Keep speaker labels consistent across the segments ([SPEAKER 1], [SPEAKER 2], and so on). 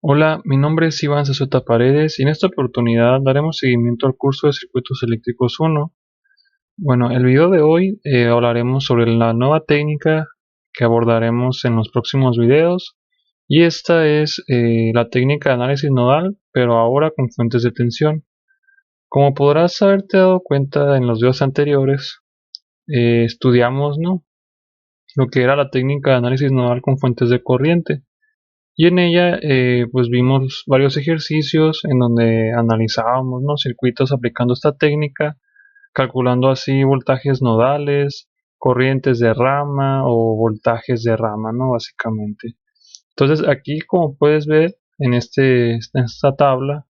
[SPEAKER 1] Hola, mi nombre es Iván Zazueta Paredes y en esta oportunidad daremos seguimiento al curso de Circuitos Eléctricos 1. Bueno, el video de hoy hablaremos sobre la nueva técnica que abordaremos en los próximos videos y esta es la técnica de análisis nodal, pero ahora con fuentes de tensión. Como podrás haberte dado cuenta en los videos anteriores, estudiamos, ¿no?, lo que era la técnica de análisis nodal con fuentes de corriente. Y en ella pues vimos varios ejercicios en donde analizábamos, ¿no?, circuitos aplicando esta técnica, calculando así voltajes nodales, corrientes de rama o voltajes de rama, ¿no?, básicamente. Entonces aquí, como puedes ver en esta tabla,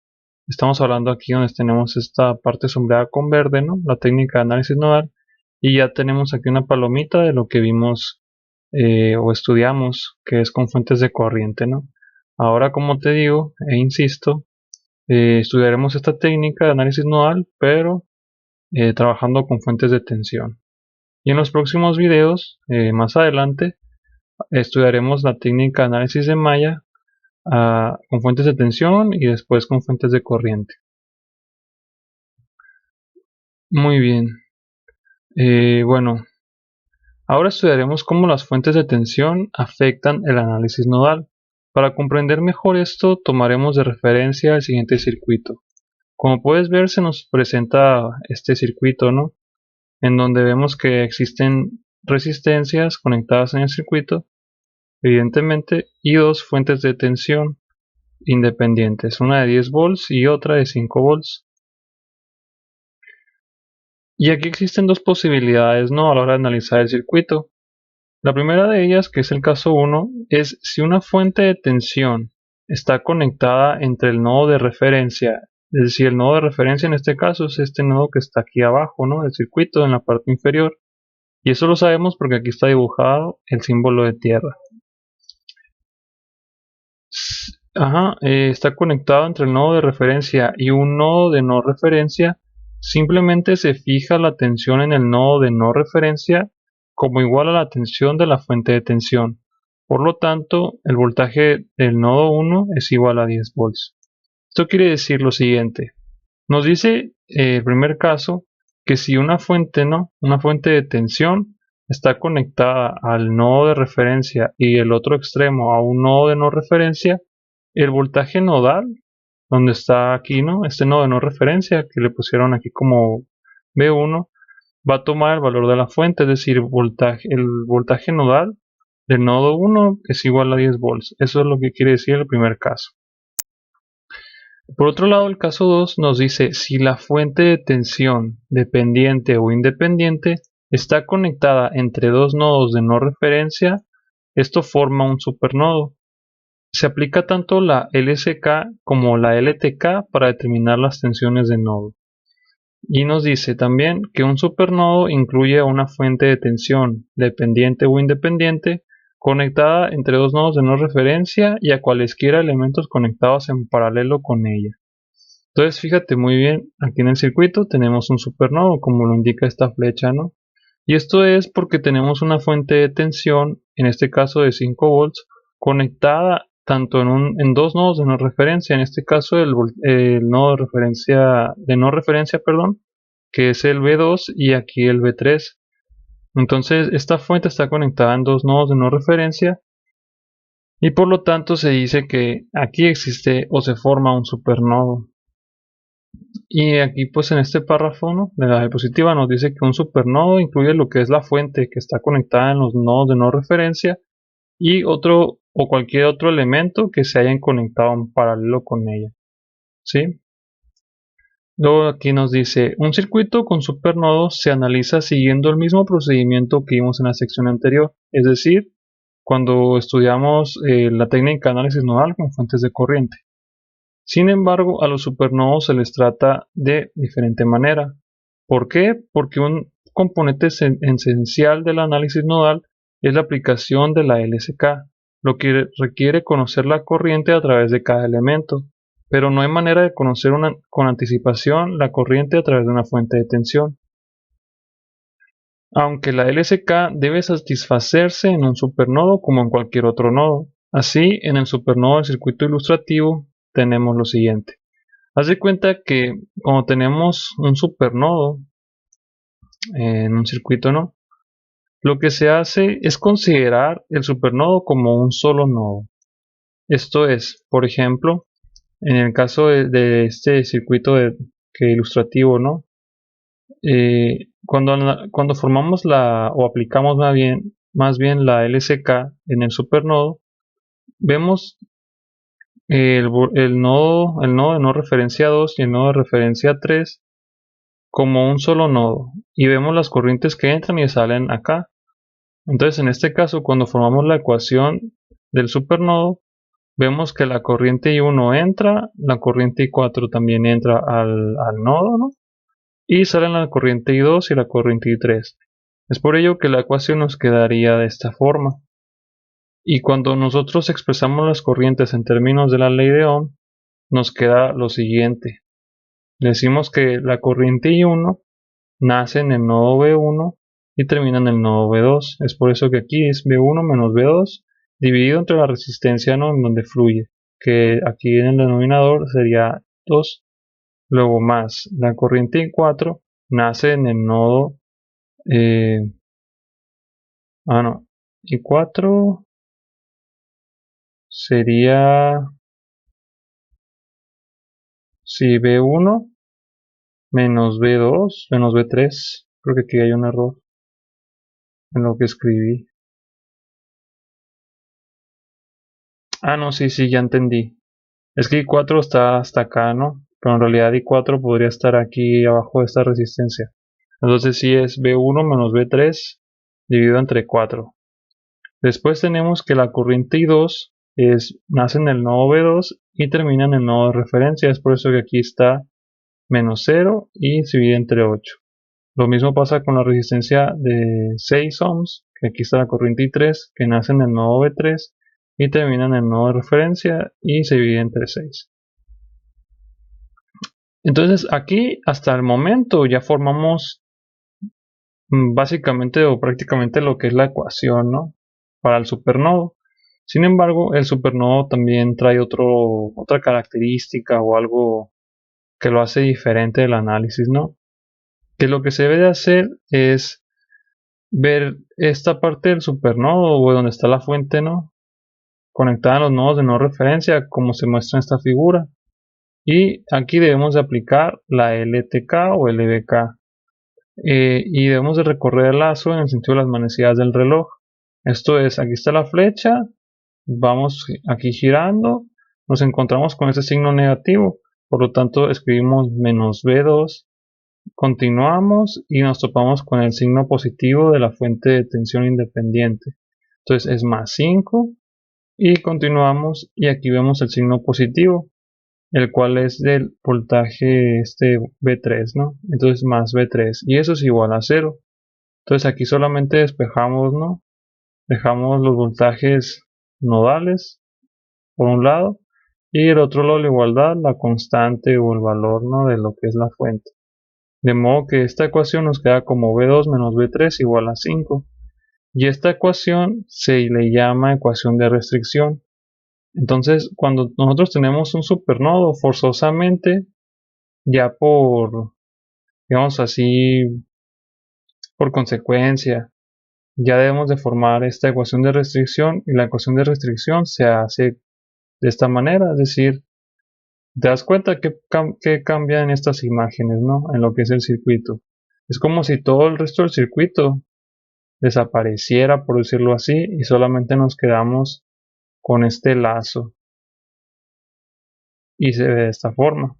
[SPEAKER 1] estamos hablando aquí donde tenemos esta parte sombreada con verde, ¿no?, la técnica de análisis nodal, y ya tenemos aquí una palomita de lo que vimos o estudiamos, que es con fuentes de corriente, ¿no? Ahora, como te digo e insisto, estudiaremos esta técnica de análisis nodal, pero trabajando con fuentes de tensión. Y en los próximos videos, más adelante, estudiaremos la técnica de análisis de malla con fuentes de tensión y después con fuentes de corriente. Muy bien. Bueno, ahora estudiaremos cómo las fuentes de tensión afectan el análisis nodal. Para comprender mejor esto, tomaremos de referencia el siguiente circuito. Como puedes ver, se nos presenta este circuito, ¿no?, en donde vemos que existen resistencias conectadas en el circuito, evidentemente, y dos fuentes de tensión independientes, una de 10 volts y otra de 5 volts. Y aquí existen dos posibilidades, ¿no?, a la hora de analizar el circuito. La primera de ellas, que es el caso 1, es si una fuente de tensión está conectada entre el nodo de referencia, es decir, el nodo de referencia en este caso es este nodo que está aquí abajo, ¿no?, del circuito, en la parte inferior, y eso lo sabemos porque aquí está dibujado el símbolo de tierra. Está conectado entre el nodo de referencia y un nodo de no referencia. Simplemente se fija la tensión en el nodo de no referencia como igual a la tensión de la fuente de tensión. Por lo tanto, el voltaje del nodo 1 es igual a 10 volts. Esto quiere decir lo siguiente. Nos dice el primer caso que si una fuente de tensión está conectada al nodo de referencia y el otro extremo a un nodo de no referencia, el voltaje nodal, donde está aquí, ¿no?, este nodo de no referencia que le pusieron aquí como V1, va a tomar el valor de la fuente, es decir, el voltaje nodal del nodo 1 es igual a 10 volts. Eso es lo que quiere decir el primer caso. Por otro lado, el caso 2 nos dice si la fuente de tensión dependiente o independiente está conectada entre dos nodos de no referencia, esto forma un supernodo. Se aplica tanto la LSK como la LTK para determinar las tensiones de nodo. Y nos dice también que un supernodo incluye a una fuente de tensión dependiente o independiente conectada entre dos nodos de no referencia y a cualesquiera elementos conectados en paralelo con ella. Entonces fíjate muy bien, aquí en el circuito tenemos un supernodo, como lo indica esta flecha, ¿no? Y esto es porque tenemos una fuente de tensión, en este caso de 5 volts, conectada tanto en dos nodos de no referencia, en este caso el nodo de no referencia, perdón, que es el V2 y aquí el V3. Entonces esta fuente está conectada en dos nodos de no referencia y por lo tanto se dice que aquí existe o se forma un supernodo. Y aquí pues en este párrafo, ¿no?, de la diapositiva nos dice que un supernodo incluye lo que es la fuente que está conectada en los nodos de no referencia y otro o cualquier otro elemento que se hayan conectado en paralelo con ella, ¿sí? Luego aquí nos dice, un circuito con supernodos se analiza siguiendo el mismo procedimiento que vimos en la sección anterior, es decir, cuando estudiamos la técnica de análisis nodal con fuentes de corriente. Sin embargo, a los supernodos se les trata de diferente manera. ¿Por qué? Porque un componente esencial del análisis nodal es la aplicación de la LSK, lo que requiere conocer la corriente a través de cada elemento, pero no hay manera de conocer con anticipación la corriente a través de una fuente de tensión. Aunque la LSK debe satisfacerse en un supernodo como en cualquier otro nodo, Así, en el supernodo del circuito ilustrativo tenemos lo siguiente. Haz de cuenta que cuando tenemos un supernodo en un circuito, ¿no? Lo que se hace es considerar el supernodo como un solo nodo. Esto es, por ejemplo, en el caso de este circuito que ilustrativo, ¿no? Cuando formamos o aplicamos más bien la LSK en el supernodo, vemos el nodo de no referencia 2 y el nodo de referencia 3 como un solo nodo, y vemos las corrientes que entran y salen acá. Entonces, en este caso, cuando formamos la ecuación del supernodo, vemos que la corriente I1 entra, la corriente I4 también entra al nodo, ¿no? Y salen la corriente I2 y la corriente I3. Es por ello que la ecuación nos quedaría de esta forma. Y cuando nosotros expresamos las corrientes en términos de la ley de Ohm, nos queda lo siguiente. Decimos que la corriente I1 nace en el nodo B1 y termina en el nodo B2. Es por eso que aquí es B1 menos B2 dividido entre la resistencia, ¿no?, en donde fluye, que aquí en el denominador sería 2. Luego más la corriente I4 nace en el nodo no, I4 sería, si B1 menos B2 menos B3. Creo que aquí hay un error en lo que escribí. No, sí, ya entendí. Es que I4 está hasta acá, ¿no? Pero en realidad I4 podría estar aquí abajo de esta resistencia. Entonces sí es B1 menos B3 dividido entre 4. Después tenemos que la corriente I2 nace en el nodo B2 y termina en el nodo de referencia. Es por eso que aquí está menos 0 y se divide entre 8. Lo mismo pasa con la resistencia de 6 ohms, que aquí está la corriente I3, que nace en el nodo B3 y termina en el nodo de referencia y se divide entre 6. Entonces aquí hasta el momento ya formamos básicamente o prácticamente lo que es la ecuación, ¿no?, para el supernodo. Sin embargo, el supernodo también trae otra característica o algo que lo hace diferente del análisis, ¿no? Que lo que se debe de hacer es ver esta parte del supernodo o donde está la fuente, ¿no?, conectada a los nodos de no referencia, como se muestra en esta figura. Y aquí debemos de aplicar la LTK o LBK. Y debemos de recorrer el lazo en el sentido de las manecillas del reloj. Esto es, aquí está la flecha, vamos aquí girando, nos encontramos con ese signo negativo, por lo tanto escribimos menos B2, continuamos y nos topamos con el signo positivo de la fuente de tensión independiente. Entonces es más 5 y continuamos y aquí vemos el signo positivo, el cual es del voltaje B3, ¿no? Entonces más B3 y eso es igual a 0. Entonces aquí solamente despejamos, ¿no? Dejamos los voltajes nodales por un lado y el otro lado la igualdad, la constante o el valor, ¿no?, de lo que es la fuente. De modo que esta ecuación nos queda como B2 menos B3 igual a 5. Y esta ecuación se le llama ecuación de restricción. Entonces, cuando nosotros tenemos un supernodo, forzosamente, ya digamos así, por consecuencia, ya debemos de formar esta ecuación de restricción, y la ecuación de restricción se hace de esta manera, es decir, te das cuenta que cambia en estas imágenes, ¿no?, en lo que es el circuito. Es como si todo el resto del circuito desapareciera, por decirlo así, y solamente nos quedamos con este lazo, y se ve de esta forma.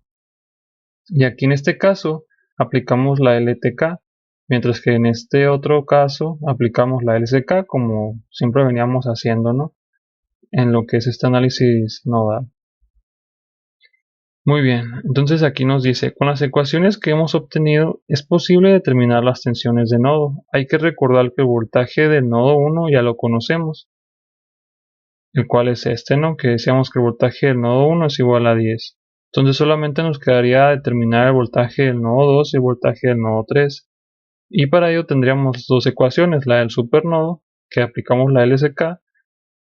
[SPEAKER 1] Y aquí en este caso aplicamos la LTK, mientras que en este otro caso aplicamos la LCK, como siempre veníamos haciendo, ¿no?, en lo que es este análisis nodal. Muy bien, entonces aquí nos dice, con las ecuaciones que hemos obtenido es posible determinar las tensiones de nodo. Hay que recordar que el voltaje del nodo 1 ya lo conocemos, el cual es este, ¿no?, que decíamos que el voltaje del nodo 1 es igual a 10. Entonces solamente nos quedaría determinar el voltaje del nodo 2 y el voltaje del nodo 3. Y para ello tendríamos dos ecuaciones, la del supernodo, que aplicamos la LSK,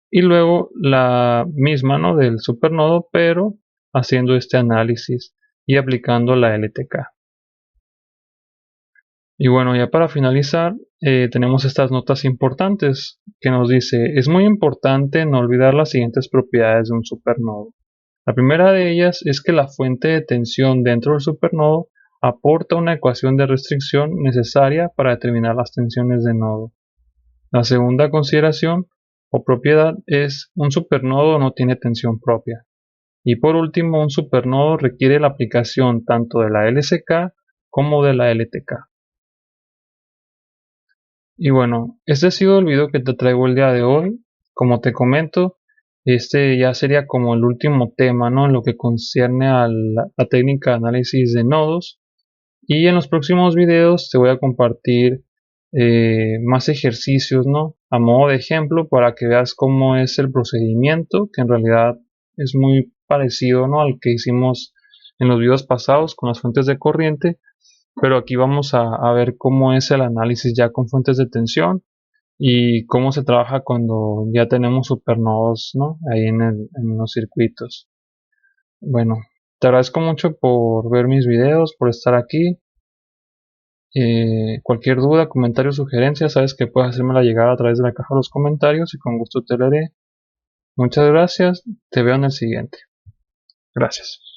[SPEAKER 1] y luego la misma, ¿no?, del supernodo, pero haciendo este análisis y aplicando la LTK. Y bueno, ya para finalizar, tenemos estas notas importantes que nos dice: es muy importante no olvidar las siguientes propiedades de un supernodo. La primera de ellas es que la fuente de tensión dentro del supernodo aporta una ecuación de restricción necesaria para determinar las tensiones de nodo. La segunda consideración o propiedad es: un supernodo no tiene tensión propia. Y por último, un supernodo requiere la aplicación tanto de la LSK como de la LTK. Y bueno, este ha sido el video que te traigo el día de hoy. Como te comento, este ya sería como el último tema, ¿no?, en lo que concierne a la técnica de análisis de nodos. Y en los próximos videos te voy a compartir más ejercicios, ¿no?, a modo de ejemplo, para que veas cómo es el procedimiento, que en realidad es muy parecido, ¿no?, al que hicimos en los videos pasados con las fuentes de corriente. Pero aquí vamos a ver cómo es el análisis ya con fuentes de tensión y cómo se trabaja cuando ya tenemos supernodos, ¿no?, ahí en los circuitos. Bueno, te agradezco mucho por ver mis videos, por estar aquí. Cualquier duda, comentario, sugerencia, sabes que puedes hacérmela llegar a través de la caja de los comentarios y con gusto te leeré. Muchas gracias, te veo en el siguiente. Gracias.